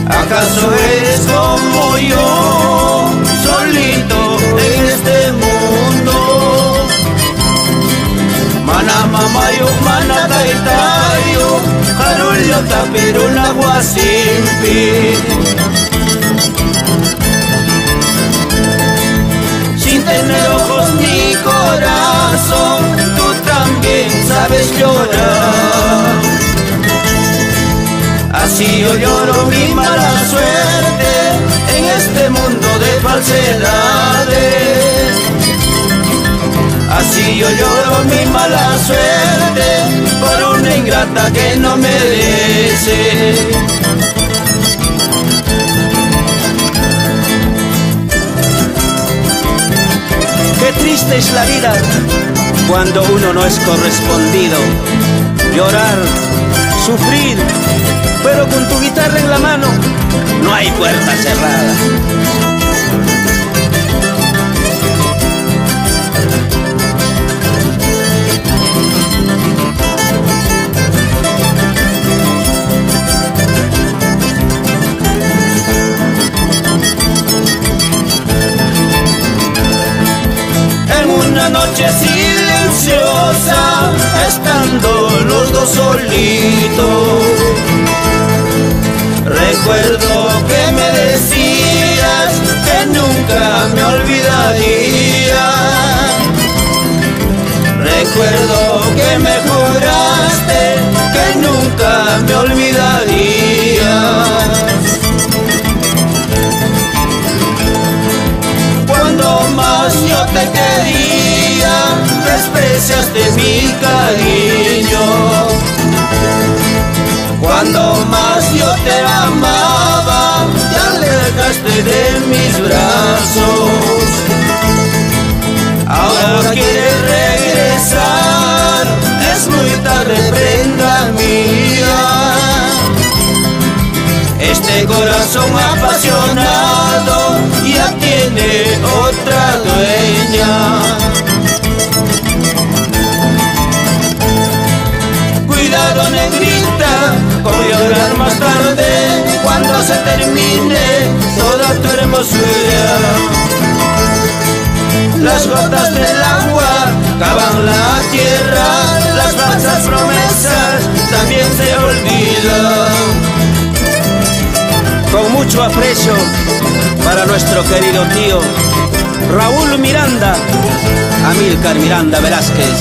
¿Acaso eres como yo, solito en este mundo? Mana mamayo, mana taitayo, harulyo tapiruna guasimpi. Sin tener ojos ni corazón, tú también sabes llorar. Así yo lloro mi mala suerte en este mundo de falsedades. Así yo lloro mi mala suerte por una ingrata que no merece. Qué triste es la vida cuando uno no es correspondido. Llorar, sufrir, pero con tu guitarra en la mano no hay puerta cerrada. En una noche silenciosa, estando los dos solitos, recuerdo que me decías que nunca me olvidaría. Recuerdo que me juraste que nunca me olvidarías. Cuando más yo te quería, despreciaste mi cariño. Cuando más yo te amaba, te alejaste de mis brazos. Ahora quieres regresar, es muy tarde, prenda mía. Este corazón apasionado ya tiene otra dueña. Cuidado, negrita, voy a llorar más tarde cuando se termine toda tu hermosura. Las gotas del agua cavan la tierra, las falsas promesas también se olvidan. Con mucho aprecio para nuestro querido tío Raúl Miranda, Amílcar Miranda Velázquez.